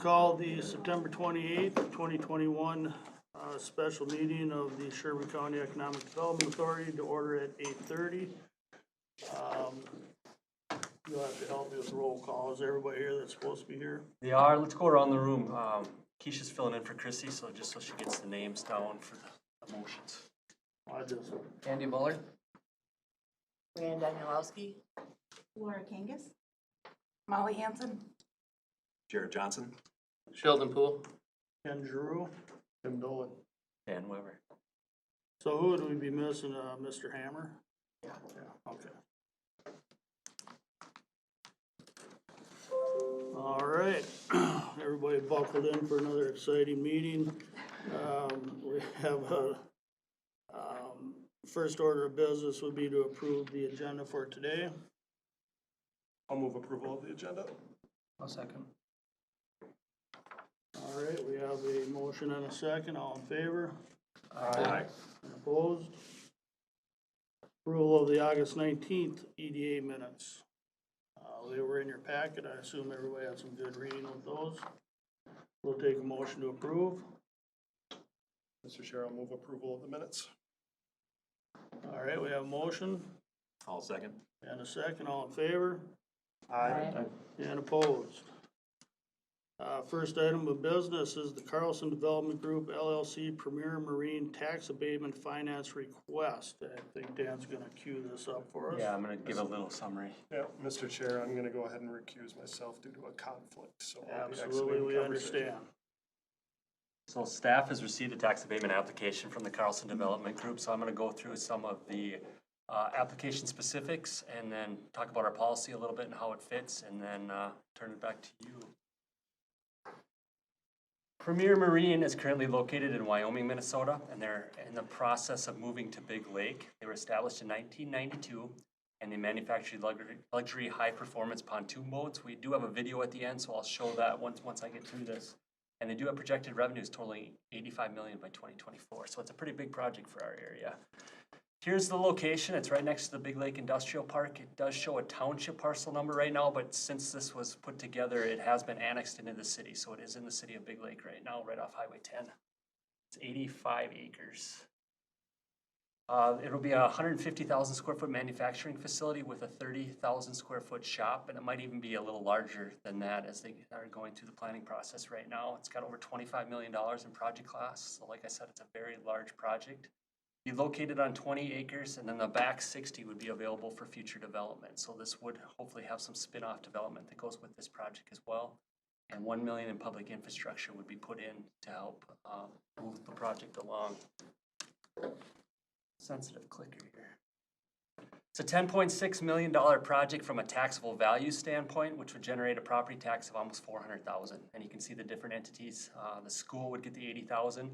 Call the September 28th, 2021 special meeting of the Sherburne County Economic Development Authority to order at 8:30. You'll have to help me with the roll call. Is everybody here that's supposed to be here? They are. Let's go around the room. Keisha's filling in for Chrissy, so just so she gets the names down for the motions. Andy Muller. Rand Danielowski. Laura Kangas. Molly Hanson. Jared Johnson. Sheldon Poole. Ken Giroux. Tim Dolan. Dan Weber. So who would we be missing? Mr. Hammer? Yeah. Okay. All right, everybody buckled in for another exciting meeting. We have a, first order of business would be to approve the agenda for today. I'll move approval of the agenda. I'll second. All right, we have a motion and a second. All in favor? Aye. Opposed? Approval of the August 19th EDA minutes. They were in your packet. I assume everybody had some good reading with those. We'll take a motion to approve. Mr. Chair, I'll move approval of the minutes. All right, we have a motion I'll second. and a second. All in favor? Aye. And opposed? First item of business is the Carlson Development Group LLC Premier Marine Tax Abatement Finance Request. I think Dan's gonna cue this up for us. Yeah, I'm gonna give a little summary. Yeah, Mr. Chair, I'm gonna go ahead and recuse myself due to a conflict, so I'll be Absolutely, exiting we the conversation. understand. So staff has received a tax abatement application from the Carlson Development Group, so I'm gonna go through some of the application specifics and then talk about our policy a little bit and how it fits, and then turn it back to you. Premier Marine is currently located in Wyoming, Minnesota, and they're in the process of moving to Big Lake. They were established in 1992, and they manufacture luxury high-performance pontoon boats. We do have a video at the end, so I'll show that once I get through this. And they do have projected revenues totaling $85 million by 2024, so it's a pretty big project for our area. Here's the location. It's right next to the Big Lake Industrial Park. It does show a township parcel number right now, but since this was put together, it has been annexed into the city. So it is in the city of Big Lake right now, right off Highway 10. It's 85 acres. It'll be a 150,000 square foot manufacturing facility with a 30,000 square foot shop, and it might even be a little larger than that as they are going through the planning process right now. It's got over $25 million in project costs. So like I said, it's a very large project. Be located on 20 acres, and then the back 60 would be available for future development. So this would hopefully have some spin-off development that goes with this project as well. And $1 million in public infrastructure would be put in to help move the project along. Sensitive clicker here. It's a $10.6 million project from a taxable value standpoint, which would generate a property tax of almost $400,000. And you can see the different entities. The school would get the $80,000.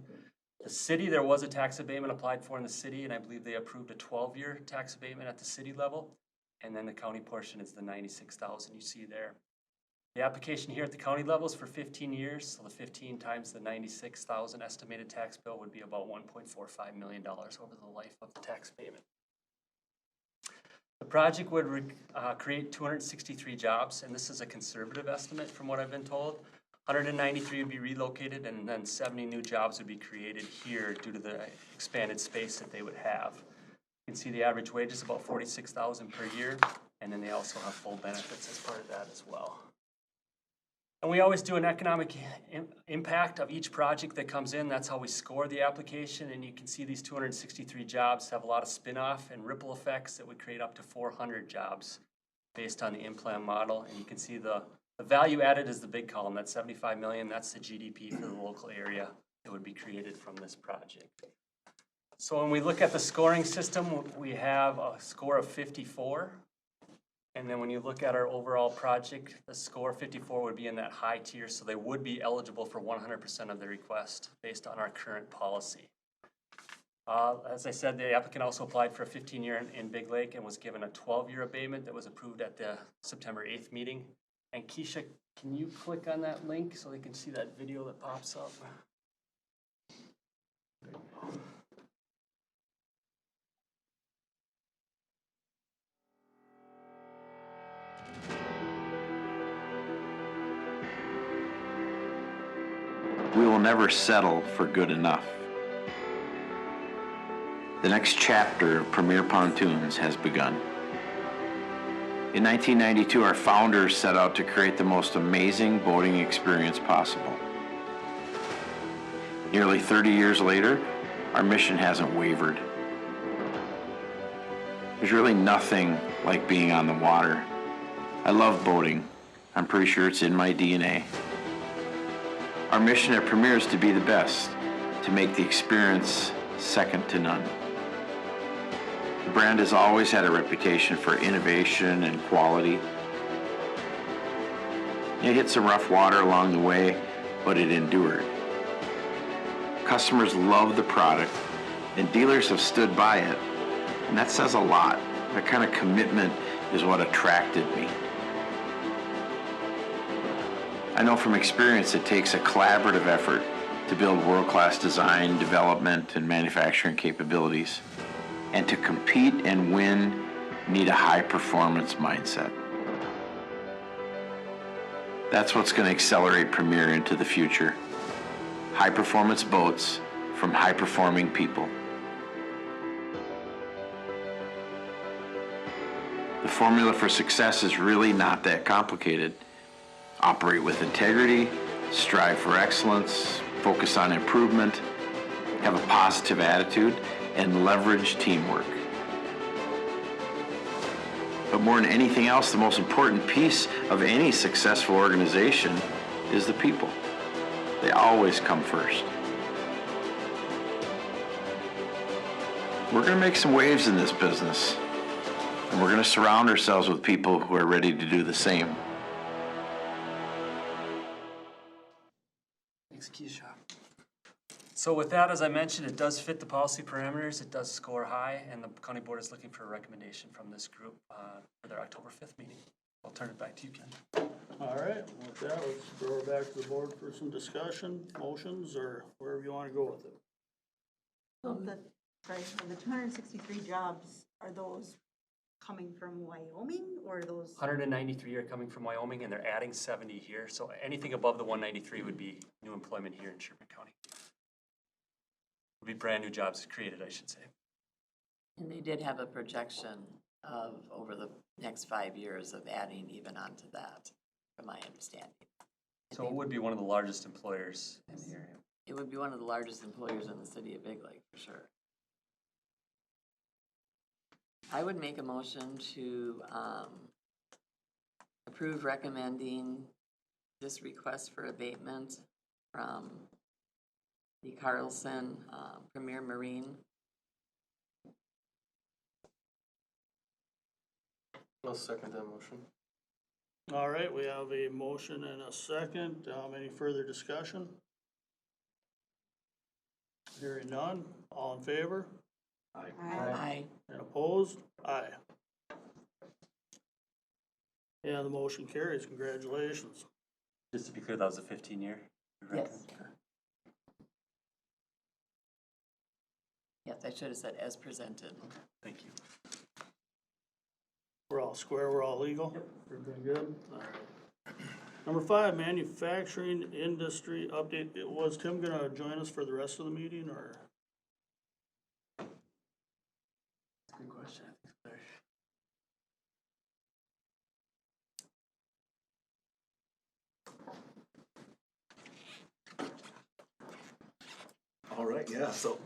The city, there was a tax abatement applied for in the city, and I believe they approved a 12-year tax abatement at the city level. And then the county portion is the $96,000 you see there. The application here at the county level is for 15 years, so the 15 times the $96,000 estimated tax bill would be about $1.45 million over the life of the tax payment. The project would create 263 jobs, and this is a conservative estimate from what I've been told. 193 would be relocated, and then 70 new jobs would be created here due to the expanded space that they would have. You can see the average wage is about $46,000 per year, and then they also have full benefits as part of that as well. And we always do an economic impact of each project that comes in. That's how we score the application, and you can see these 263 jobs have a lot of spin-off and ripple effects that would create up to 400 jobs based on the in-plan model, and you can see the value added is the big column. That's $75 million. That's the GDP for the local area that would be created from this project. So when we look at the scoring system, we have a score of 54. And then when you look at our overall project, the score 54 would be in that high tier. So they would be eligible for 100% of the request based on our current policy. As I said, the applicant also applied for a 15-year in Big Lake and was given a 12-year abatement that was approved at the September 8th meeting. And Keisha, can you click on that link so they can see that video that pops up? never settle for good enough. The next chapter of Premier Pontoons has begun. In 1992, our founders set out to create the most amazing boating experience possible. Nearly 30 years later, our mission hasn't wavered. There's really nothing like being on the water. I love boating. I'm pretty sure it's in my DNA. Our mission at Premier is to be the best, to make the experience second to none. The brand has always had a reputation for innovation and quality. It hit some rough water along the way, but it endured. Customers love the product, and dealers have stood by it, and that says a lot. That kind of commitment is what attracted me. I know from experience it takes a collaborative effort to build world-class design, development, and manufacturing capabilities. And to compete and win, you need a high-performance mindset. That's what's going to accelerate Premier into the future. High-performance boats from high-performing people. The formula for success is really not that complicated. Operate with integrity, strive for excellence, focus on improvement, have a positive attitude, and leverage teamwork. But more than anything else, the most important piece of any successful organization is the people. They always come first. We're going to make some waves in this business, and we're going to surround ourselves with people who are ready to do the same. Execution. So with that, as I mentioned, it does fit the policy parameters, it does score high, and the county board is looking for a recommendation from this group for their October 5th meeting. I'll turn it back to you, Ken. All right, with that, let's throw it back to the board for some discussion, motions, or wherever you wanna go with it. So the 263 jobs, are those coming from Wyoming or are those? 193 are coming from Wyoming, and they're adding 70 here, so anything above the 193 would be new employment here in Sherburne County. Would be brand new jobs created, I should say. And they did have a projection of over the next 5 years of adding even onto that, from my understanding. So it would be one of the largest employers in the area. It would be one of the largest employers in the city of Big Lake, for sure. I would make a motion to approve recommending this request for abatement from the Carlson Premier Marine. I'll second that motion. All right, we have a motion and a second. Any further discussion? Hearing none, all in favor? Aye. And opposed? Aye. And the motion carries, congratulations. Just to be clear, that was a 15-year? Yes. Yes, I should have said as presented. Thank you. We're all square, we're all legal? Yep. Everything good? All right. Number 5, manufacturing industry update. Was Tim gonna join us for the rest of the meeting, or? Good question. All right, yeah, so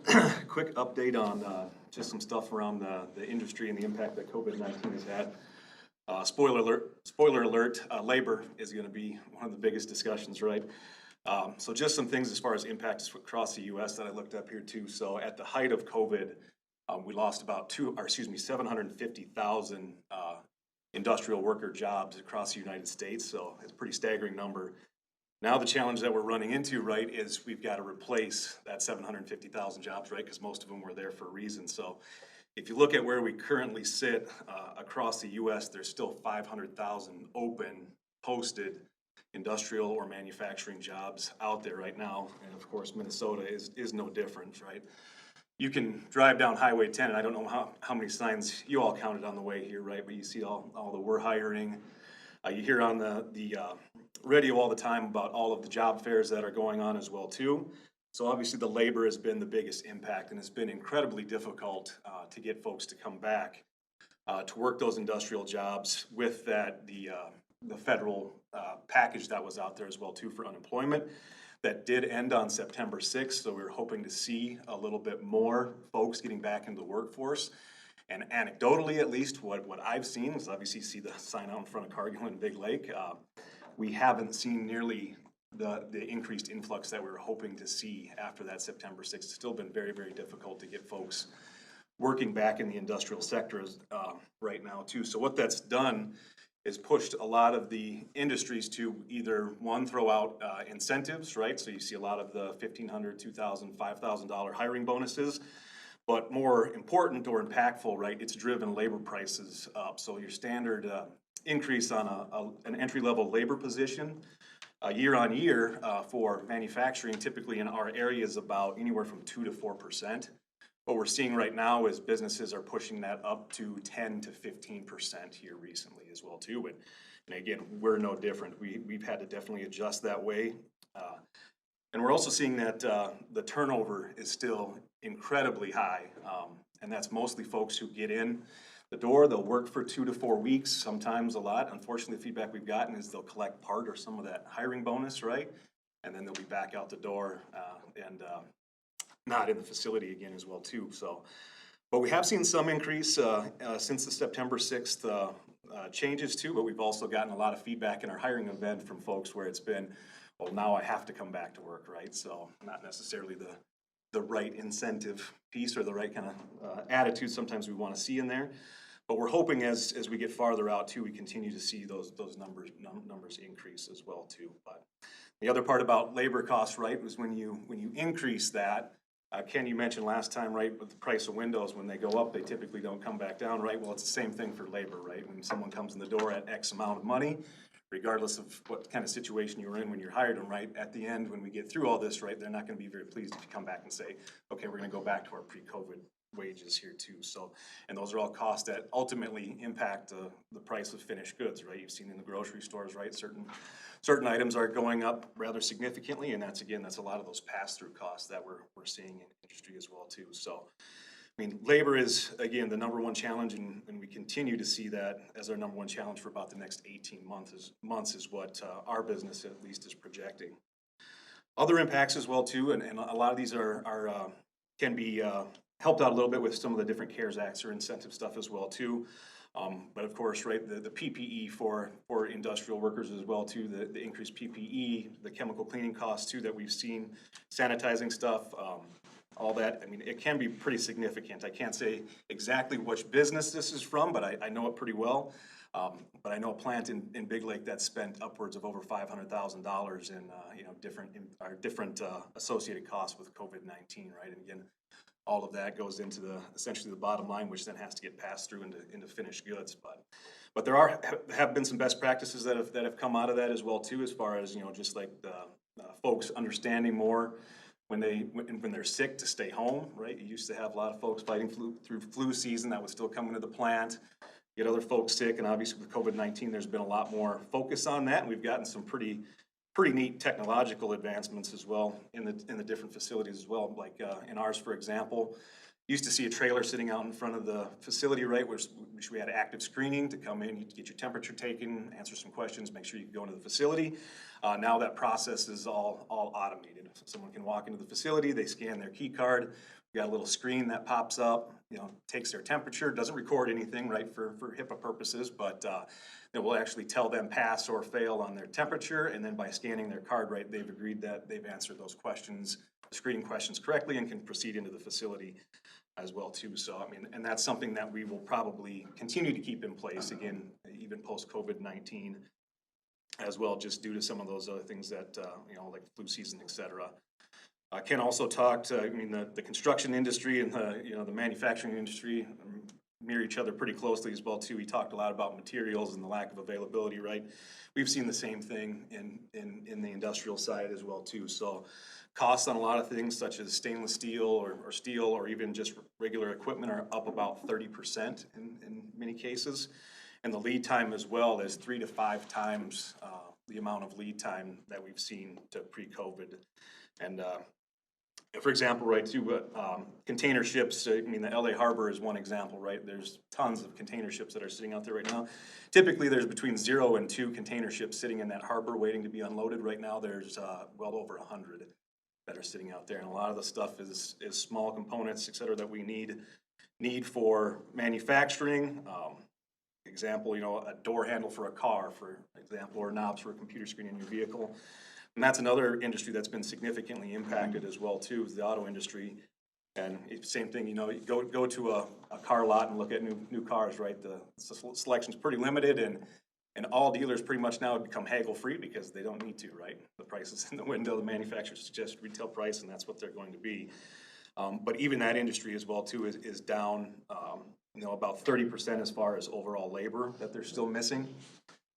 quick update on just some stuff around the industry and the impact that COVID-19 has had. Spoiler alert, labor is going to be one of the biggest discussions, right? So just some things as far as impacts across the U.S. that I looked up here too. So at the height of COVID, we lost about 750,000 industrial worker jobs across the United States. So it's a pretty staggering number. Now the challenge that we're running into, right, is we've got to replace that 750,000 jobs, right, because most of them were there for a reason. So if you look at where we currently sit across the U.S., there's still 500,000 open, posted industrial or manufacturing jobs out there right now. And of course, Minnesota is no different, right? You can drive down Highway 10, and I don't know how many signs you all counted on the way here, right? But you see all the we're hiring. You hear on the radio all the time about all of the job fairs that are going on as well too. So obviously the labor has been the biggest impact, and it's been incredibly difficult to get folks to come back to work those industrial jobs with that the federal package that was out there as well too for unemployment. That did end on September 6th, so we're hoping to see a little bit more folks getting back into the workforce. And anecdotally, at least, what I've seen is obviously see the sign out in front of Cargill and Big Lake. We haven't seen nearly the increased influx that we were hoping to see after that September 6th. It's still been very, very difficult to get folks working back in the industrial sector right now too. So what that's done is pushed a lot of the industries to either one, throw out incentives, right? So you see a lot of the $1,500, $2,000, $5,000 hiring bonuses. But more important or impactful, right, it's driven labor prices up. So your standard increase on an entry-level labor position year on year for manufacturing, typically in our area, is about anywhere from 2 to 4%. What we're seeing right now is businesses are pushing that up to 10 to 15% here recently as well too. And again, we're no different. We've had to definitely adjust that way. And we're also seeing that the turnover is still incredibly high. And that's mostly folks who get in the door, they'll work for 2 to 4 weeks, sometimes a lot. Unfortunately, the feedback we've gotten is they'll collect part or some of that hiring bonus, right? And then they'll be back out the door and not in the facility again as well too. So, but we have seen some increase since the September 6th changes too, but we've also gotten a lot of feedback in our hiring event from folks where it's been, well, now I have to come back to work, right? So not necessarily the right incentive piece or the right kind of attitude sometimes we want to see in there. But we're hoping as we get farther out too, we continue to see those numbers increase as well too. But the other part about labor costs, right, was when you increase that, Ken, you mentioned last time, right, with the price of windows, when they go up, they typically don't come back down, right? Well, it's the same thing for labor, right? When someone comes in the door at X amount of money, regardless of what kind of situation you were in when you hired them, right? At the end, when we get through all this, right, they're not going to be very pleased if you come back and say, okay, we're going to go back to our pre-COVID wages here too. So, and those are all costs that ultimately impact the price of finished goods, right? You've seen in the grocery stores, right? Certain items are going up rather significantly, and that's a lot of those pass-through costs that we're seeing in industry as well too. So, I mean, labor is, again, the number one challenge, and we continue to see that as our number one challenge for about the next 18 months is what our business at least is projecting. Other impacts as well too, and a lot of these can be helped out a little bit with some of the different CARES Acts or incentive stuff as well too. But of course, right, the PPE for industrial workers as well too, the increased PPE, the chemical cleaning costs too that we've seen, sanitizing stuff, all that. I mean, it can be pretty significant. I can't say exactly which business this is from, but I know it pretty well. But I know a plant in Big Lake that spent upwards of over $500,000 in different associated costs with COVID-19, right? And again, all of that goes into essentially the bottom line, which then has to get passed through into finished goods. But there have been some best practices that have come out of that as well too, as far as, just like the folks understanding more when they're sick to stay home, right? You used to have a lot of folks fighting through flu season that was still coming to the plant, get other folks sick, and obviously with COVID-19, there's been a lot more focus on that, and we've gotten some pretty neat technological advancements as well in the different facilities as well. Like in ours, for example, used to see a trailer sitting out in front of the facility, right, which we had active screening to come in, you get your temperature taken, answer some questions, make sure you can go into the facility. Now that process is all automated. Someone can walk into the facility, they scan their key card, we got a little screen that pops up, takes their temperature, doesn't record anything, right, for HIPAA purposes, but it will actually tell them pass or fail on their temperature, and then by scanning their card, right, they've agreed that they've answered those questions, screening questions correctly, and can proceed into the facility as well too. So I mean, and that's something that we will probably continue to keep in place again, even post COVID-19 as well, just due to some of those other things that like flu season, etc. Ken also talked. The construction industry and the manufacturing industry mirror each other pretty closely as well too. He talked a lot about materials and the lack of availability. Right, we've seen the same thing in the industrial side as well too. So costs on a lot of things such as stainless steel or steel or even just regular equipment are up about 30% in many cases. And the lead time as well is 3 to 5 times the amount of lead time that we've seen to pre-COVID. And for example, right, too, container ships, I mean, the LA Harbor is one example, right? There's tons of container ships that are sitting out there right now. Typically, there's between 0 and 2 container ships sitting in that harbor waiting to be unloaded. Right now, there's well over 100 that are sitting out there. And a lot of the stuff is small components, et cetera, that we need for manufacturing. Example, you know, a door handle for a car, for example, or knobs for a computer screen in your vehicle. And that's another industry that's been significantly impacted as well too, is the auto industry. And same thing, you know, you go to a car lot and look at new cars, right? The selection's pretty limited, and all dealers pretty much now have become haggle free because they don't need to, right? The price is in the window, the manufacturer suggests retail price, and that's what they're going to be. But even that industry as well too is down, you know, about 30% as far as overall labor that they're still missing.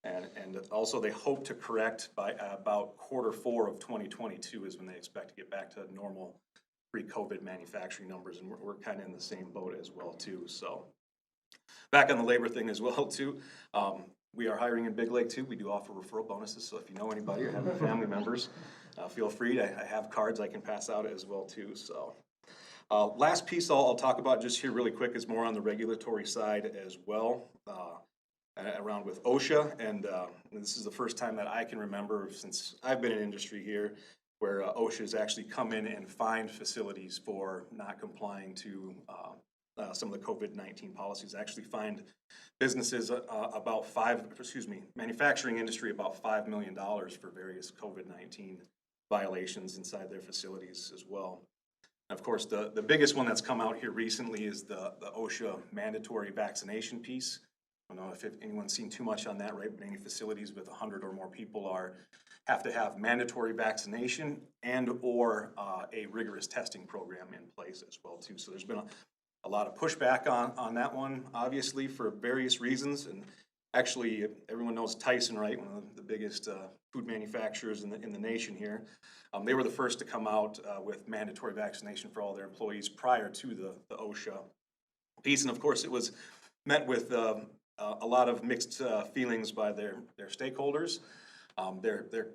And also they hope to correct by about Q4 of 2022 is when they expect to get back to normal pre-COVID manufacturing numbers, and we're kind of in the same boat as well too. So back on the labor thing as well too, we are hiring in Big Lake too. We do offer referral bonuses, so if you know anybody or have any family members, feel free. I have cards I can pass out as well too. So last piece I'll talk about just here really quick is more on the regulatory side as well. Around with OSHA, and this is the first time that I can remember since I've been in industry here where OSHA has actually come in and fined facilities for not complying to some of the COVID-19 policies. Actually fined businesses manufacturing industry about $5 million for various COVID-19 violations inside their facilities as well. Of course, the biggest one that's come out here recently is the OSHA mandatory vaccination piece. I don't know if anyone's seen too much on that, right? But any facilities with 100 or more people have to have mandatory vaccination and or a rigorous testing program in place as well too. So there's been a lot of pushback on that one, obviously for various reasons. And actually, everyone knows Tyson, right? One of the biggest food manufacturers in the nation here. They were the first to come out with mandatory vaccination for all their employees prior to the OSHA piece. And of course, it was met with a lot of mixed feelings by their stakeholders. Their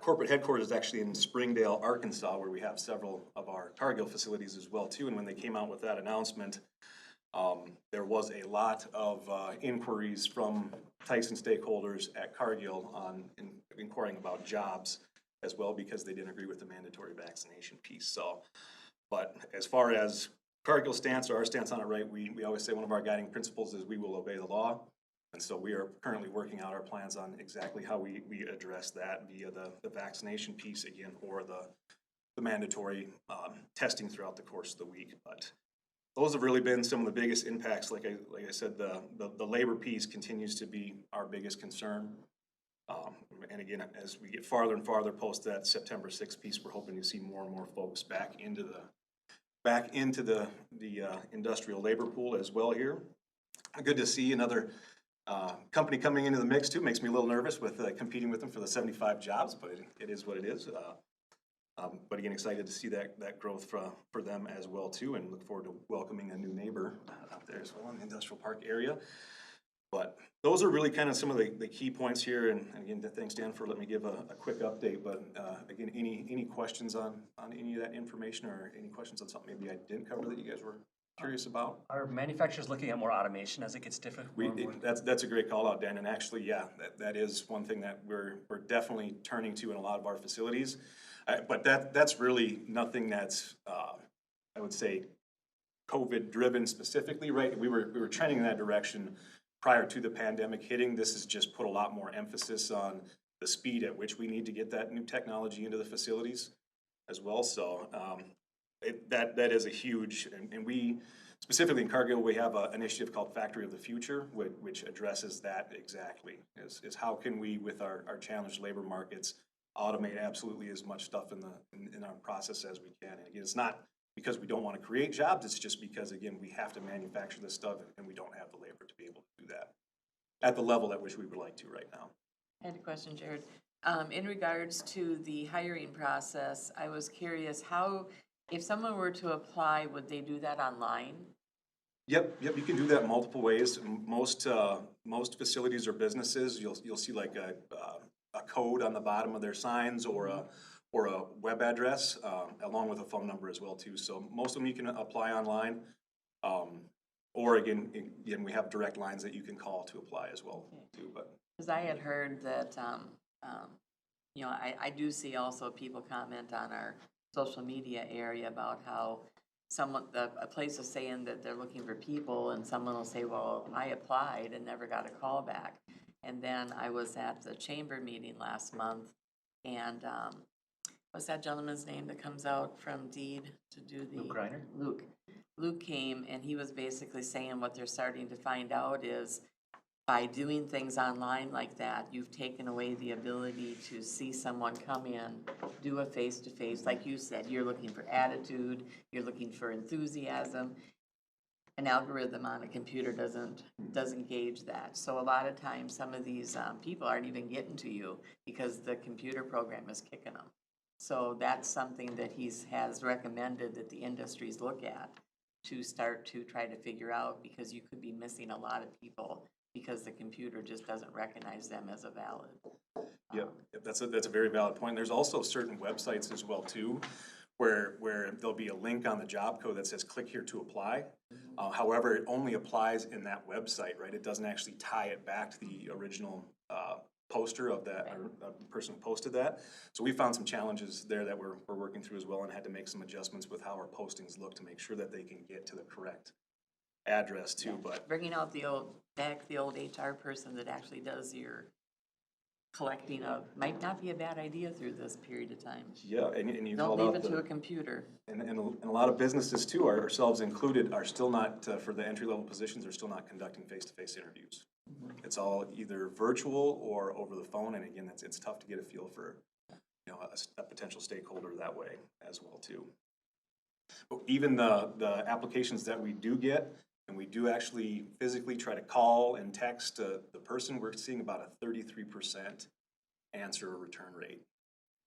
corporate headquarters is actually in Springdale, Arkansas, where we have several of our Cargill facilities as well too. And when they came out with that announcement, there was a lot of inquiries from Tyson stakeholders at Cargill on inquiring about jobs as well, because they didn't agree with the mandatory vaccination piece. So, but as far as Cargill's stance or our stance on it, right, we always say one of our guiding principles is we will obey the law. And so we are currently working out our plans on exactly how we address that via the vaccination piece again, or the mandatory testing throughout the course of the week. But those have really been some of the biggest impacts. Like I said, the labor piece continues to be our biggest concern. And again, as we get farther and farther post that September 6th piece, we're hoping to see more and more folks back into the industrial labor pool as well here. Good to see another company coming into the mix too. Makes me a little nervous with competing with them for the 75 jobs, but it is what it is. But again, excited to see that growth for them as well too, and look forward to welcoming a new neighbor out there as well in the industrial park area. But those are really kind of some of the key points here. And again, thanks Dan for letting me give a quick update. But again, any questions on any of that information, or any questions on something maybe I didn't cover that you guys were curious about? Are manufacturers looking at more automation as it gets different? That's a great call out, Dan. And actually, yeah, that is one thing that we're definitely turning to in a lot of our facilities. But that's really nothing that's I would say COVID driven specifically, right? We were trending in that direction prior to the pandemic hitting. This has just put a lot more emphasis on the speed at which we need to get that new technology into the facilities as well. So that is a huge, and we specifically in Cargill, we have an initiative called Factory of the Future, which addresses that exactly, is how can we, with our challenged labor markets, automate absolutely as much stuff in our process as we can. And again, it's not because we don't want to create jobs, it's just because, again, we have to manufacture this stuff and we don't have the labor to be able to do that at the level at which we would like to right now. I had a question, Jared. In regards to the hiring process, I was curious how, if someone were to apply, would they do that online? Yep, you can do that multiple ways. Most facilities or businesses, you'll see like a code on the bottom of their signs or a web address, along with a phone number as well too. So most of them you can apply online. Or again, we have direct lines that you can call to apply as well too, but. Because I had heard that, you know, I do see also people comment on our social media area about how a place is saying that they're looking for people, and someone will say, well, I applied and never got a call back. And then I was at the chamber meeting last month, and what's that gentleman's name that comes out from Deed to do the? Luke Reiner? Luke came, and he was basically saying what they're starting to find out is by doing things online like that, you've taken away the ability to see someone come in, do a face-to-face. Like you said, you're looking for attitude, you're looking for enthusiasm. An algorithm on a computer doesn't gauge that. So a lot of times, some of these people aren't even getting to you because the computer program is kicking them. So that's something that has recommended that the industries look at to start to try to figure out, because you could be missing a lot of people because the computer just doesn't recognize them as a valid. Yep, that's a very valid point. There's also certain websites as well too, where there'll be a link on the job code that says click here to apply. However, it only applies in that website, right? It doesn't actually tie it back to the original poster of that, or the person who posted that. So we found some challenges there that we're working through as well, and had to make some adjustments with how our postings look to make sure that they can get to the correct address too. But Bringing out the old HR person that actually does your collecting of, might not be a bad idea through this period of time. yeah, and you Don't called leave out it to a computer. and a lot of businesses too, ourselves included, are still not, for the entry-level positions, are still not conducting face-to-face interviews. It's all either virtual or over the phone, and again, it's tough to get a feel for, you know, a potential stakeholder that way as well too. But even the applications that we do get, and we do actually physically try to call and text the person, we're seeing about a 33% answer or return rate.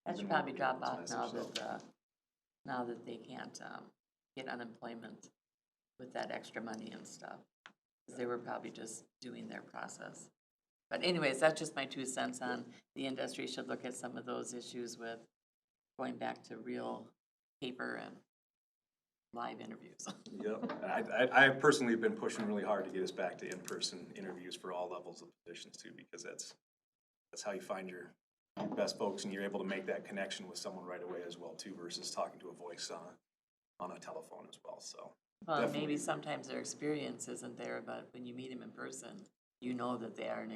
That should Even probably more drop than off this now message, now that they can't get unemployment with that extra money and stuff. 'Cause they were probably just doing their process. But anyways, that's just my 2 cents on the industry should look at some of those issues with going back to real paper and live interviews. Yep, and I personally have been pushing really hard to get us back to in-person interviews for all levels of positions too, because that's how you find your best folks, and you're able to make that connection with someone right away as well too, versus talking to a voice on a telephone as well, so. Well, Definitely. maybe sometimes their experience isn't there, but when you meet them in person, you know that they are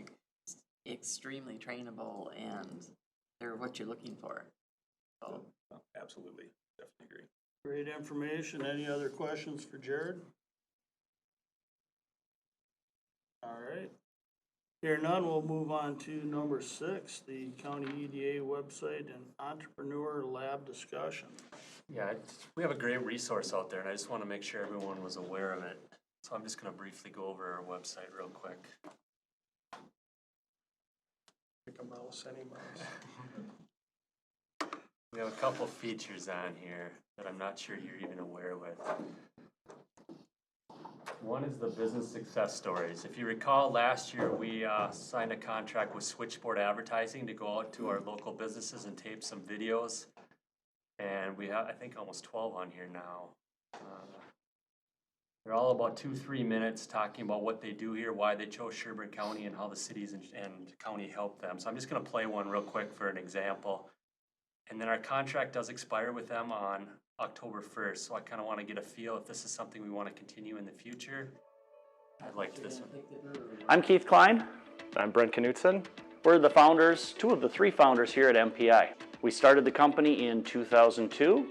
extremely trainable and they're what you're looking for. So, Absolutely, definitely agree. Great information. Any other questions for Jared? All right. Here none, we'll move on to number 6, the county EDA website and entrepreneur lab discussion. Yeah, we have a great resource out there, and I just want to make sure everyone was aware of it. So I'm just going to briefly go over our website real quick. Pick a mouse, any mouse. We have a couple features on here that I'm not sure you're even aware with. One is the business success stories. If you recall, last year we signed a contract with Switchboard Advertising to go out to our local businesses and tape some videos. And we have, I think, almost 12 on here now. They're all about 2-3 minutes talking about what they do here, why they chose Sherburne County, and how the cities and county helped them. So I'm just going to play one real quick for an example. And then our contract does expire with them on October 1st. So I kind of want to get a feel if this is something we want to continue in the future. I'd like this one. I'm Keith Klein. I'm Brent Knutson. We're the founders, 2 of the 3 founders here at MPI. We started the company in 2002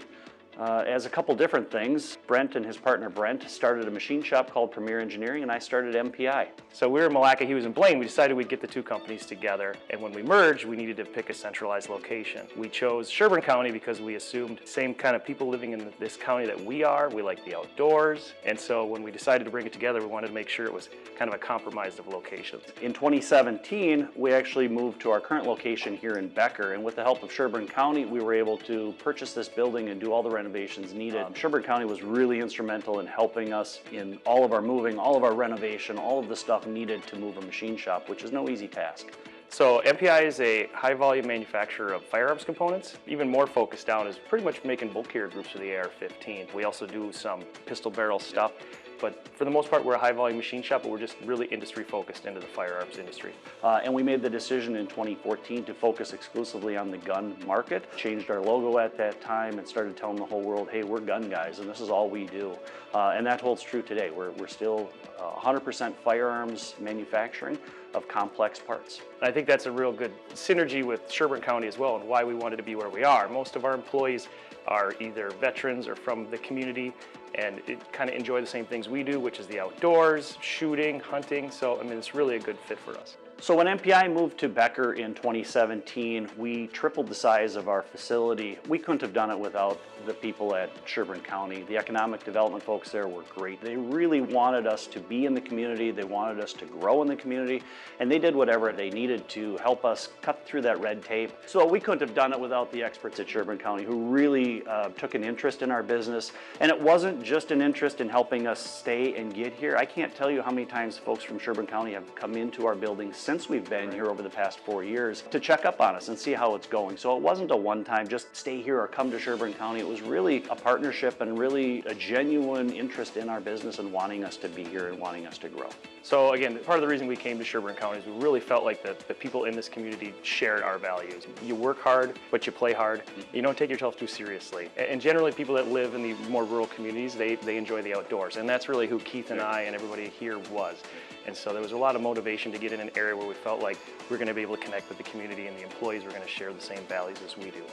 as a couple different things. Brent and his partner Brent started a machine shop called Premier Engineering, and I started MPI. So we were in Malacca, he was in Blaine. We decided we'd get the 2 companies together, and when we merged, we needed to pick a centralized location. We chose Sherburne County because we assumed same kind of people living in this county that we are. We like the outdoors, and so when we decided to bring it together, we wanted to make sure it was kind of a compromise of locations. In 2017, we actually moved to our current location here in Becker, and with the help of Sherburne County, we were able to purchase this building and do all the renovations needed. Sherburne County was really instrumental in helping us in all of our moving, all of our renovation, all of the stuff needed to move a machine shop, which is no easy task. So MPI is a high-volume manufacturer of firearms components. Even more focused down is pretty much making bulk carrier groups for the AR-15. We also do some pistol barrel stuff, but for the most part, we're a high-volume machine shop, but we're just really industry-focused into the firearms industry. And we made the decision in 2014 to focus exclusively on the gun market. Changed our logo at that time and started telling the whole world, hey, we're gun guys, and this is all we do. And that holds true today. We're still 100% firearms manufacturing of complex parts. I think that's a real good synergy with Sherburne County as well, and why we wanted to be where we are. Most of our employees are either veterans or from the community, and kind of enjoy the same things we do, which is the outdoors, shooting, hunting. So, I mean, it's really a good fit for us. So when MPI moved to Becker in 2017, we tripled the size of our facility. We couldn't have done it without the people at Sherburne County. The economic development folks there were great. They really wanted us to be in the community. They wanted us to grow in the community, and they did whatever they needed to help us cut through that red tape. So we couldn't have done it without the experts at Sherburne County who really took an interest in our business. And it wasn't just an interest in helping us stay and get here. I can't tell you how many times folks from Sherburne County have come into our building since we've been here over the past 4 years to check up on us and see how it's going. So it wasn't a one-time just stay here or come to Sherburne County. It was really a partnership and really a genuine interest in our business and wanting us to be here and wanting us to grow. So again, part of the reason we came to Sherburne County is we really felt like the people in this community shared our values. You work hard, but you play hard. You don't take yourself too seriously. And generally people that live in the more rural communities, they enjoy the outdoors. And that's really who Keith and I and everybody here was. And so there was a lot of motivation to get in an area where we felt like we were going to be able to connect with the community and the employees were going to share the same values as we do.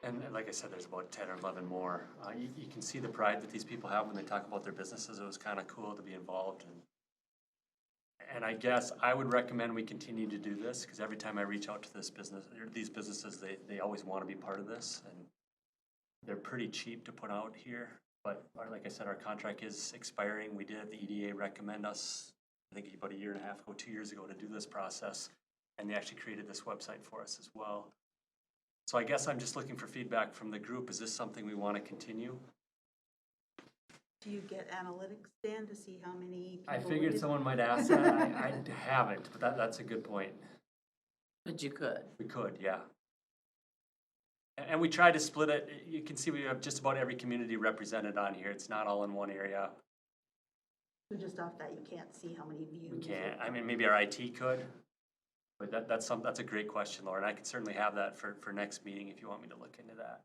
And like I said, there's about 10 or 11 more. You can see the pride that these people have when they talk about their businesses. It was kind of cool to be involved. And I guess I would recommend we continue to do this because every time I reach out to this business, or these businesses, they always want to be part of this. And they're pretty cheap to put out here. But like I said, our contract is expiring. We did, the EDA recommend us, I think about 1.5 years ago, 2 years ago to do this process. And they actually created this website for us as well. So I guess I'm just looking for feedback from the group. Is this something we want to continue? Do you get analytics, Dan, to see how many people? I figured someone might ask that. I haven't, but that's a good point. But you could. We could, yeah. And we tried to split it. You can see we have just about every community represented on here. It's not all in one area. So just off that, you can't see how many views? We can't. I mean, maybe our IT could. But that's a great question, Lauren. I could certainly have that for next meeting if you want me to look into that.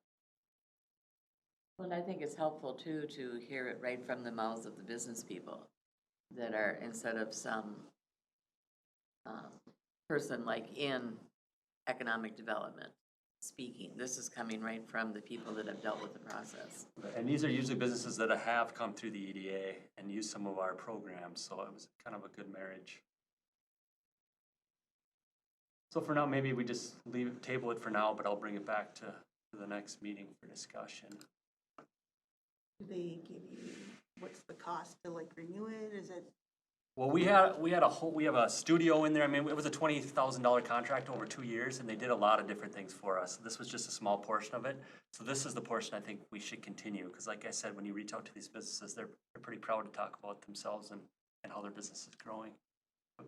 Well, I think it's helpful too to hear it right from the mouths of the business people that are, instead of some person like in economic development speaking. This is coming right from the people that have dealt with the process. And these are usually businesses that have come through the EDA and used some of our programs, so it was kind of a good marriage. So for now, maybe we just table it for now, but I'll bring it back to the next meeting for discussion. Do they give you, what's the cost to like renew it? Is it? Well, we have a studio in there. I mean, it was a $20,000 contract over 2 years, and they did a lot of different things for us. This was just a small portion of it. So this is the portion I think we should continue, because like I said, when you reach out to these businesses, they're pretty proud to talk about themselves and how their business is growing.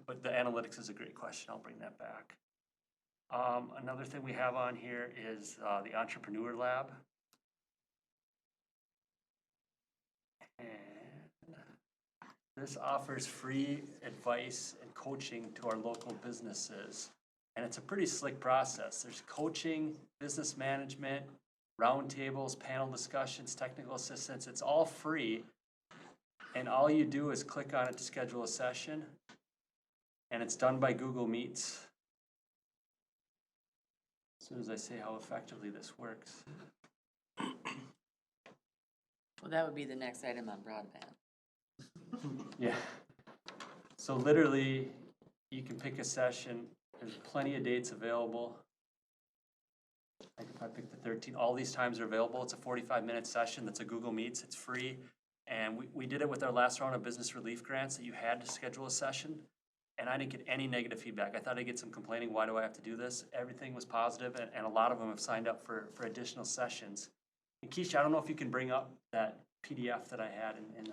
But the analytics is a great question. I'll bring that back. Another thing we have on here is the Entrepreneur Lab. And this offers free advice and coaching to our local businesses. And it's a pretty slick process. There's coaching, business management, roundtables, panel discussions, technical assistance. It's all free. And all you do is click on it to schedule a session. And it's done by Google Meets. As soon as I say how effectively this works. Well, that would be the next item on broadband. Yeah. So literally, you can pick a session. There's plenty of dates available. Like if I pick the 13, all these times are available. It's a 45-minute session. That's a Google Meets. It's free. And we did it with our last round of business relief grants that you had to schedule a session. And I didn't get any negative feedback. I thought I'd get some complaining, why do I have to do this? Everything was positive, and a lot of them have signed up for additional sessions. And Keisha, I don't know if you can bring up that PDF that I had in the,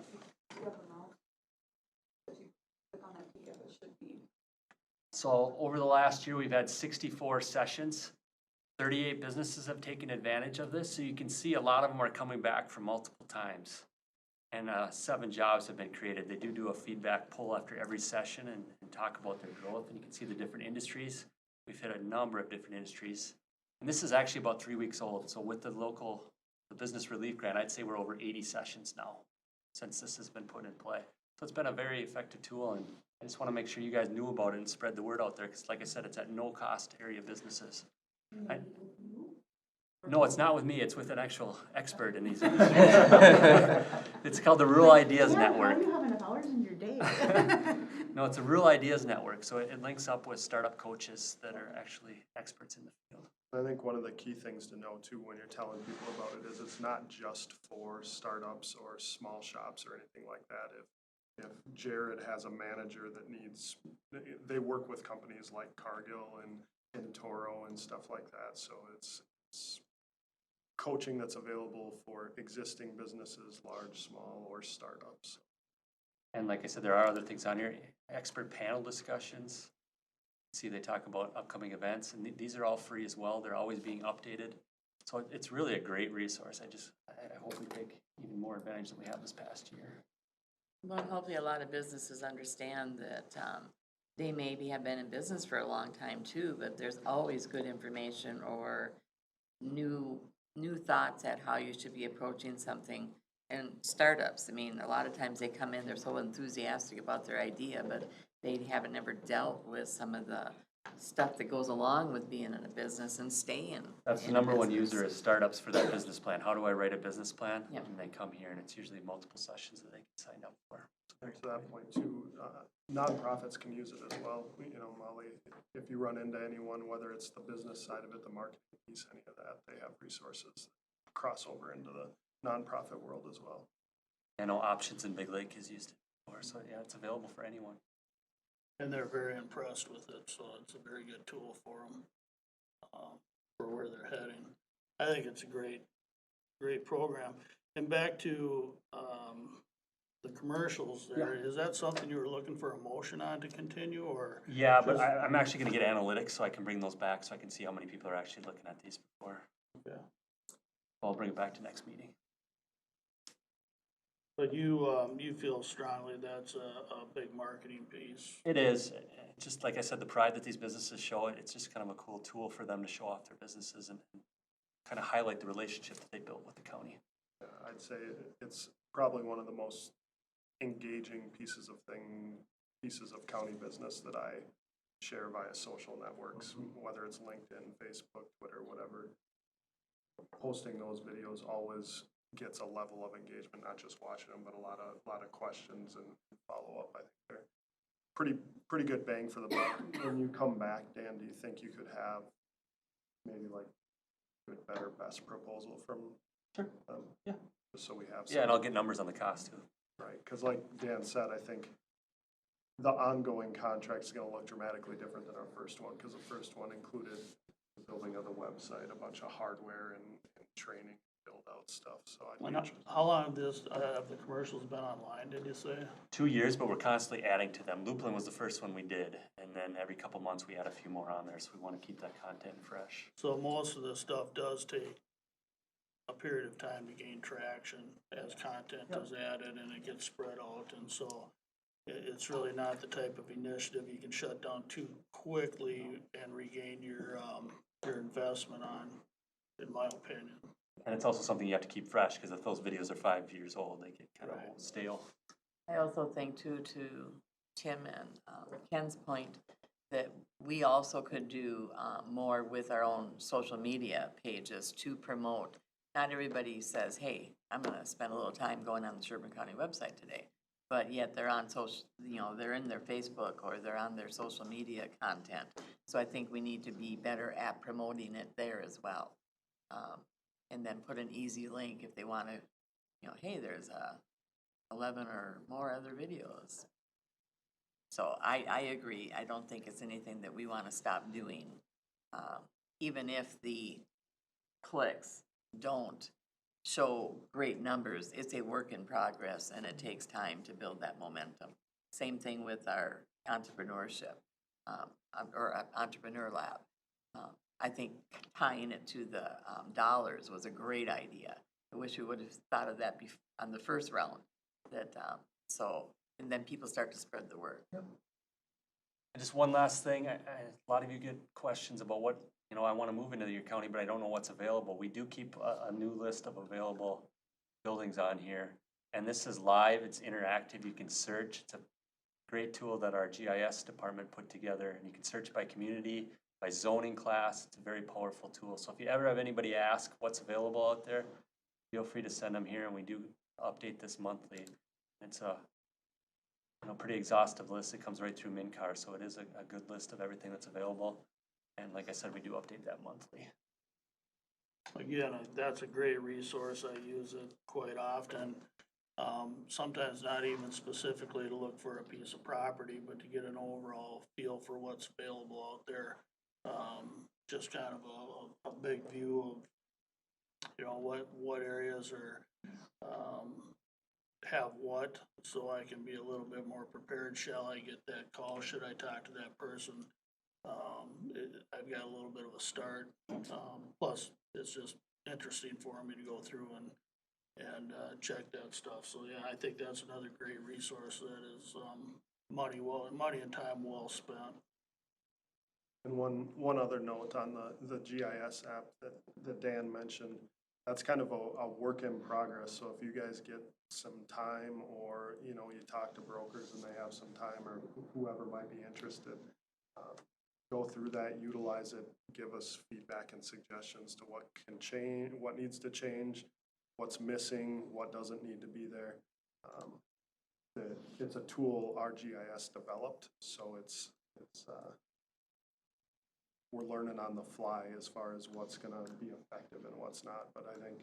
so over the last year, we've had 64 sessions. 38 businesses have taken advantage of this, so you can see a lot of them are coming back for multiple times. And 7 jobs have been created. They do a feedback poll after every session and talk about their growth, and you can see the different industries. We've hit a number of different industries. And this is actually about 3 weeks old, so with the business relief grant, I'd say we're over 80 sessions now since this has been put in play. So it's been a very effective tool, and I just want to make sure you guys knew about it and spread the word out there, because like I said, it's at no cost to area businesses. No, it's not with me, it's with an actual expert in these industries. It's called the Rural Ideas Network. How do you have enough hours in your day? No, it's a Rural Ideas Network, so it links up with startup coaches that are actually experts in the field. I think one of the key things to know too when you're telling people about it is it's not just for startups or small shops or anything like that. If Jared has a manager that needs, they work with companies like Cargill and Toro and stuff like that, so it's coaching that's available for existing businesses, large, small, or startups. And like I said, there are other things on here, expert panel discussions. See, they talk about upcoming events, and these are all free as well. They're always being updated. So it's really a great resource. I hope we take even more advantage than we have this past year. Well, hopefully a lot of businesses understand that they maybe have been in business for a long time too, but there's always good information or new thoughts at how you should be approaching something. And startups, I mean, a lot of times they come in, they're so enthusiastic about their idea, but they haven't ever dealt with some of the stuff that goes along with being in a business and staying. That's the in a number one business. user is startups for their business plan. How do I write a business plan? Yep. And they come here, and it's usually multiple sessions that they can sign up for. And to that point too, nonprofits can use it as well. You know, Molly, if you run into anyone, whether it's the business side of it, the marketing piece, any of that, they have resources that cross over into the nonprofit world as well. I know Options in Big Lake has used it before, so yeah, it's available for anyone. And they're very impressed with it, so it's a very good tool for them, for where they're heading. I think it's a great program. And back to, the commercials there, is that something you were looking for a motion on to continue, or? Yeah, but I'm actually gonna get analytics so I can bring those back so I can see how many people are actually looking at these before. Yeah. I'll bring it back to next meeting. But you feel strongly that's a big marketing piece? It is, just like I said, the pride that these businesses show, it's just kind of a cool tool for them to show off their businesses and kind of highlight the relationship that they built with the county. I'd say it's probably one of the most engaging pieces of county business that I share via social networks, whether it's LinkedIn, Facebook, Twitter, whatever. Posting those videos always gets a level of engagement, not just watching them, but a lot of questions and follow up. I think they're pretty good bang for the buck. When you come back, Dan, do you think you could have maybe like good, better, best proposal from Sure. Yeah. Just so we have Yeah, and I'll get numbers on the cost too. right, because like Dan said, I think the ongoing contract is going to look dramatically different than our first one, because the first one included the building of the website, a bunch of hardware and training, build out stuff, so I'd be interested. How long have the commercials been online, did you say? 2 years, but we're constantly adding to them. Loopland was the first one we did, and then every couple months we add a few more on there, so we want to keep that content fresh. So most of this stuff does take a period of time to gain traction as content is added and it gets spread out, and so it's really not the type of initiative you can shut down too quickly and regain your investment on, in my opinion. And it's also something you have to keep fresh, because if those videos are 5 years old, they get kind of Right. stale. I also think too, to Tim and Ken's point, that we also could do more with our own social media pages to promote. Not everybody says, hey, I'm gonna spend a little time going on the Sherburne County website today, but yet they're on social, they're in their Facebook or they're on their social media content. So I think we need to be better at promoting it there as well. And then put an easy link if they want to, hey, there's 11 or more other videos. So I agree. I don't think it's anything that we want to stop doing. Even if the clicks don't show great numbers. It's a work in progress, and it takes time to build that momentum. Same thing with our entrepreneurship, or entrepreneur lab. I think tying it to the dollars was a great idea. I wish we would have thought of that on the first round. And then people start to spread the word. And just one last thing, a lot of you get questions about what, I want to move into your county, but I don't know what's available. We do keep a new list of available buildings on here. And this is live, it's interactive, you can search. It's a great tool that our GIS department put together. And you can search by community, by zoning class. It's a very powerful tool. So if you ever have anybody ask what's available out there, feel free to send them here, and we do update this monthly. It's a pretty exhaustive list. It comes right through MinCar, so it is a good list of everything that's available. And like I said, we do update that monthly. Again, that's a great resource. I use it quite often. Sometimes not even specifically to look for a piece of property, but to get an overall feel for what's available out there. Just kind of a big view of, what areas are, have what, so I can be a little bit more prepared. Shall I get that call? Should I talk to that person? I've got a little bit of a start. Plus, it's just interesting for me to go through and check that stuff. So yeah, I think that's another great resource that is money and time well spent. And one other note on the GIS app that Dan mentioned, that's kind of a work in progress. So if you guys get some time, or you talk to brokers and they have some time, or whoever might be interested, go through that, utilize it, give us feedback and suggestions to what can change, what needs to change, what's missing, what doesn't need to be there. It's a tool our GIS developed, so it's we're learning on the fly as far as what's going to be effective and what's not. But I think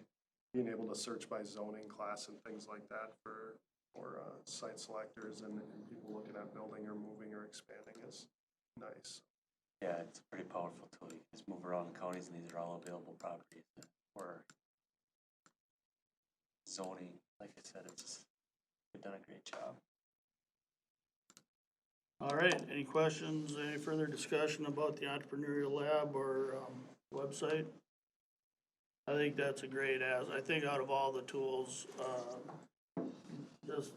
being able to search by zoning class and things like that for site selectors and people looking at building or moving or expanding is nice. Yeah, it's a pretty powerful tool. You can just move around the counties, and these are all available properties. Or zoning, like I said, they've done a great job. All right, any questions, any further discussion about the entrepreneurial lab or website? I think that's a great I think out of all the tools, just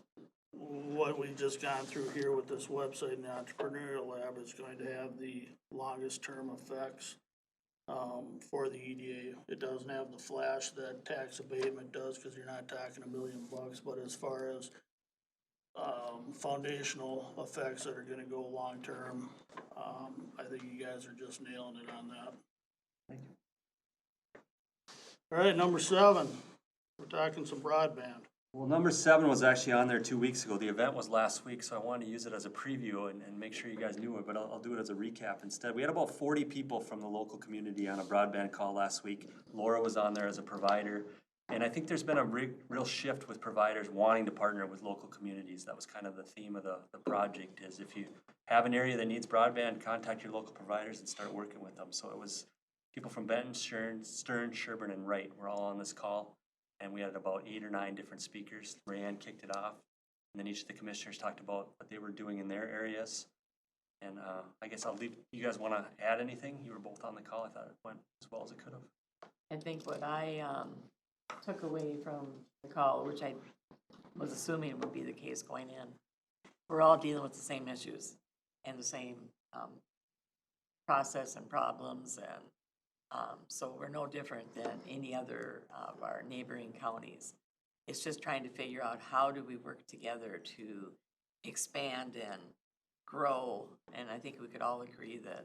what we've just gone through here with this website and the entrepreneurial lab is going to have the longest term effects for the EDA. It doesn't have the flash that tax abatement does, because you're not talking $1 million, but as far as foundational effects that are going to go long term, I think you guys are just nailing it on that. Thank you. All right, number 7, we're talking some broadband. Well, number 7 was actually on there 2 weeks ago. The event was last week, so I wanted to use it as a preview and make sure you guys knew it, but I'll do it as a recap instead. We had about 40 people from the local community on a broadband call last week. Laura was on there as a provider, and I think there's been a real shift with providers wanting to partner with local communities. That was kind of the theme of the project, is if you have an area that needs broadband, contact your local providers and start working with them. So it was people from Benton, Stern, Sherburne, and Wright were all on this call. And we had about 8 or 9 different speakers. Rayanne kicked it off, and then each of the commissioners talked about what they were doing in their areas. And I guess I'll leave. You guys want to add anything? You were both on the call. I thought it went as well as it could have. I think what I took away from the call, which I was assuming would be the case going in, we're all dealing with the same issues and the same process and problems, and so we're no different than any other of our neighboring counties. It's just trying to figure out how do we work together to expand and grow. And I think we could all agree that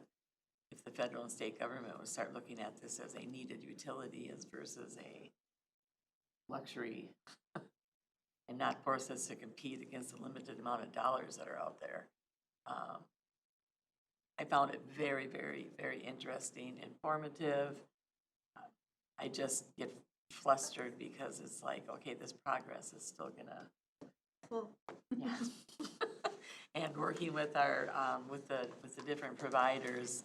if the federal and state government would start looking at this as a needed utility as versus a luxury, and not force us to compete against the limited amount of dollars that are out there. I found it very, very, very interesting, informative. I just get flustered because it's like, okay, this progress is still gonna, Well, yeah. And working with our, with the different providers,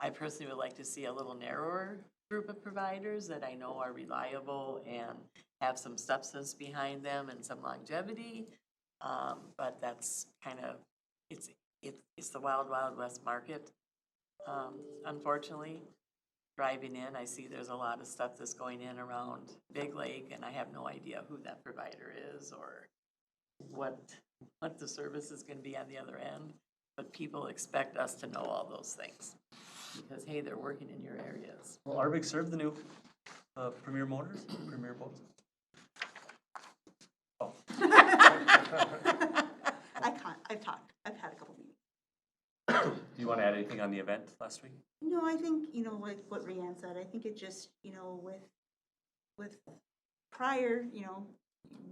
I personally would like to see a little narrower group of providers that I know are reliable and have some substance behind them and some longevity. But that's kind of, it's the wild, wild west market. Unfortunately, driving in, I see there's a lot of stuff that's going in around Big Lake, and I have no idea who that provider is or what the service is gonna be on the other end. But people expect us to know all those things, because, hey, they're working in your areas. Will Arbig serve the new Premier Motors, Premier boats? Oh, I've had a couple meetings. do you want to add anything on the event last week? No, I think, like what Rianne said, I think it just, with prior,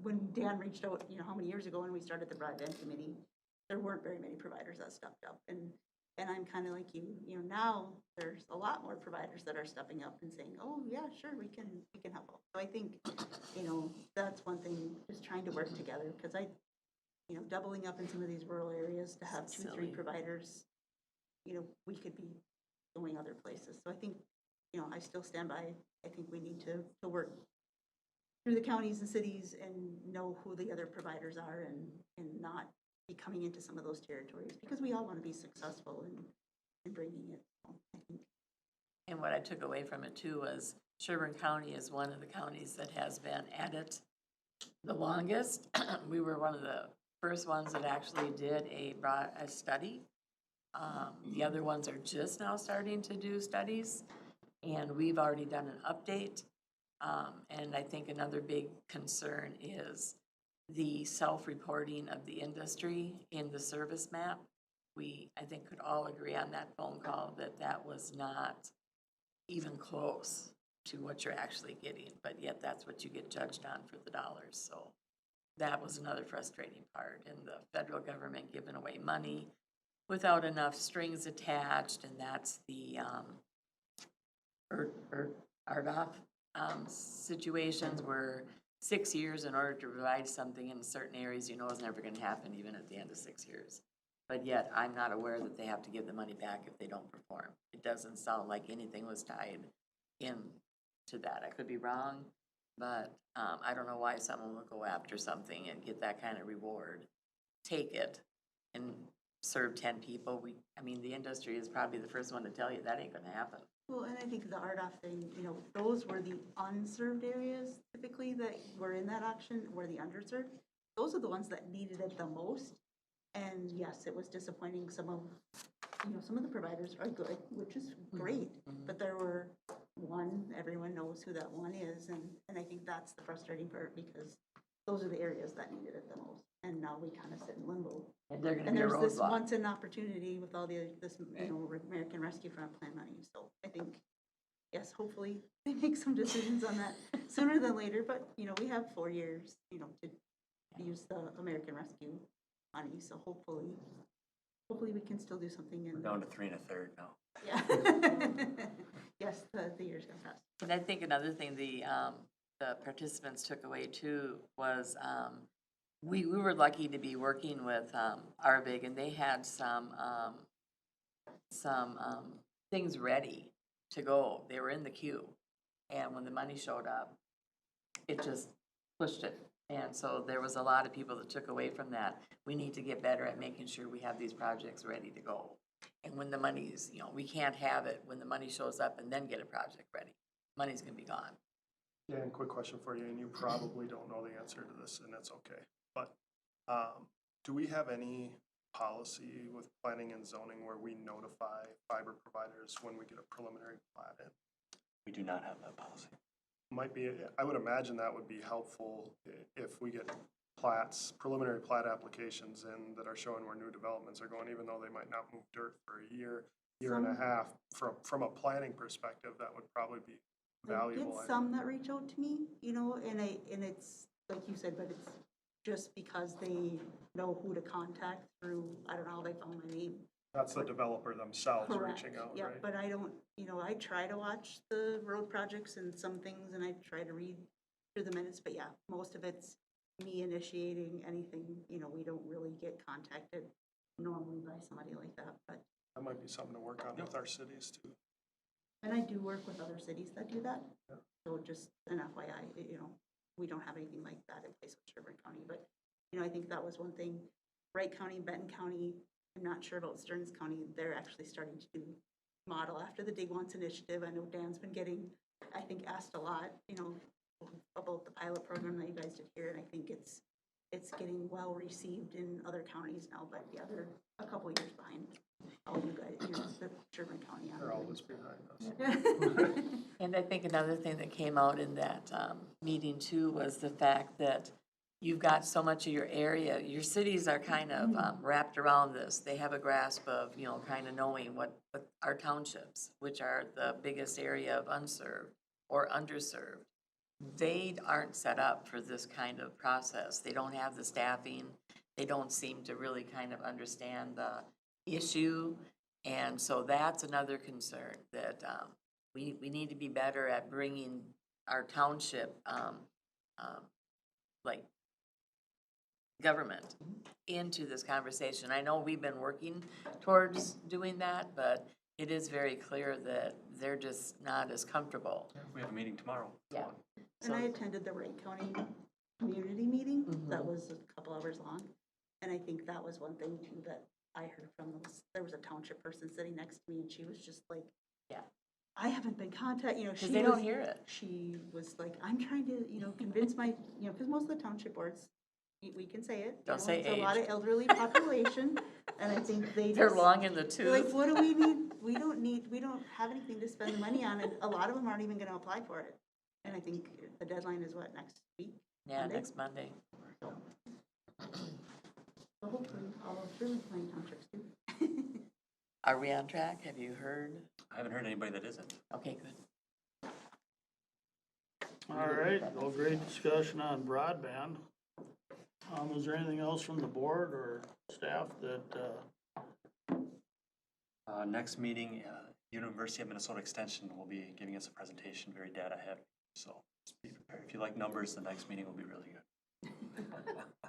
when Dan reached out, how many years ago when we started the broadband committee, there weren't very many providers that stepped up. And I'm kind of like you, now there's a lot more providers that are stepping up and saying, oh, yeah, sure, we can help out. So I think, that's one thing, just trying to work together, because doubling up in some of these rural areas to have 2, 3 Silly. providers, we could be going other places. So I think, I still stand by, I think we need to work through the counties and cities and know who the other providers are and not be coming into some of those territories, because we all want to be successful in bringing it. So I think. And what I took away from it too was Sherburne County is one of the counties that has been at it the longest. We were one of the first ones that actually did a study. The other ones are just now starting to do studies, and we've already done an update. And I think another big concern is the self-reporting of the industry in the service map. We, I think, could all agree on that phone call that was not even close to what you're actually getting, but yet that's what you get judged on for the dollars. So that was another frustrating part, and the federal government giving away money without enough strings attached, and that's the RDOF situations where 6 years in order to provide something in certain areas, is never going to happen even at the end of 6 years. But yet I'm not aware that they have to give the money back if they don't perform. It doesn't sound like anything was tied in to that. I could be wrong, but I don't know why someone would go after something and get that kind of reward, take it, and serve 10 people. The industry is probably the first one to tell you that ain't gonna happen. Well, and I think the RDOF thing, those were the unserved areas typically that were in that auction, were the underserved. Those are the ones that needed it the most. And yes, it was disappointing. Some of the providers are good, which is great, but there were everyone knows who that one is. And I think that's the frustrating part, because those are the areas that needed it the most. And now we kind of sit in limbo. And they're gonna And be a there's this roadblock. once an opportunity with all this American Rescue Plan money. So I think, yes, hopefully they make some decisions on that sooner than later. But we have 4 years, to use the American Rescue money. So hopefully we can still do something. We're down to 3 1/3 now. Yeah. Yes, the year's gonna pass. And I think another thing the participants took away too was we were lucky to be working with Arvig, and they had some things ready to go. They were in the queue, and when the money showed up, it just pushed it. And so there was a lot of people that took away from that. We need to get better at making sure we have these projects ready to go. And when the money's, we can't have it when the money shows up and then get a project ready. Money's gonna be gone. Dan, quick question for you, and you probably don't know the answer to this, and that's okay. But do we have any policy with planning and zoning where we notify fiber providers when we get a preliminary plat in? We do not have that policy. Might be, I would imagine that would be helpful if we get preliminary plat applications in that are showing where new developments are going, even though they might not move dirt for a year and a half. From a planning perspective, that would probably be valuable. I get some that reach out to me, and it's like you said, but it's just because they know who to contact through, I don't know how they found my name. That's the developer themselves Correct. reaching out, Yeah, right? but I don't, I try to watch the road projects and some things, and I try to read through the minutes, but yeah, most of it's me initiating anything. We don't really get contacted normally by somebody like that, but. That might be something to work on with our cities too. And I do work with other cities that do that. Yeah. So just an FYI, we don't have anything like that in place with Sherburne County, but, you know, I think that was one thing. Wright County, Benton County, I'm not sure about Stearns County, they're actually starting to do model after the Dig Once initiative. I know Dan's been getting, I think, asked a lot, you know, about the pilot program that you guys did here, and I think it's getting well received in other counties now, but yeah, they're a couple years behind all you guys, you know, the Sherburne County. They're always behind us. And I think another thing that came out in that meeting too was the fact that you've got so much of your area, your cities are kind of wrapped around this. They have a grasp of, you know, kind of knowing what our townships, which are the biggest area of unserved or underserved. They aren't set up for this kind of process. They don't have the staffing. They don't seem to really kind of understand the issue. And so that's another concern, that we need to be better at bringing our township, like, government into this conversation. I know we've been working towards doing that, but it is very clear that they're just not as comfortable. We have a meeting tomorrow. Yeah. And I attended the Wright County community meeting, that was a couple hours long, and I think that was one thing too that I heard from those, there was a township person sitting next to me, and she was just like, Yeah. I haven't been contacted, you know, Because they don't hear it. She was like, I'm trying to, you know, convince my, you know, because most of the township boards, we can say it. you Don't know, say it's a lot age. of elderly population, and I think they They're just, long in the they're like, tooth. what do we need? We don't have anything to spend the money on, and a lot of them aren't even gonna apply for it. And I think the deadline is what, next week? Yeah, Monday? next Monday. So hopefully all of Sherburne County townships do. Are we on track? Have you heard? I haven't heard anybody that isn't. Okay, good. All right, well, great discussion on broadband. Is there anything else from the board or staff that, Next meeting, University of Minnesota Extension will be giving us a presentation, very data heavy. So just be prepared. If you like numbers, the next meeting will be really good.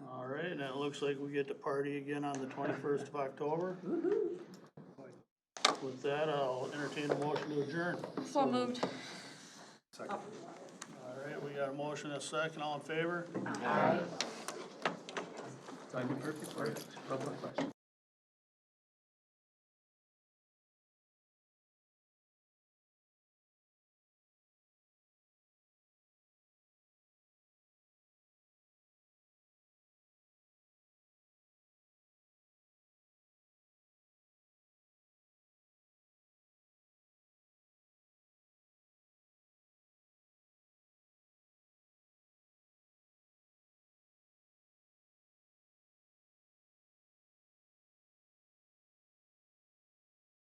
all right, and it looks like we get to party again on the 21st of October. With that, I'll entertain a motion to adjourn. So moved. Second. All right, we got a motion and a second, all in favor? Timing perfect, right?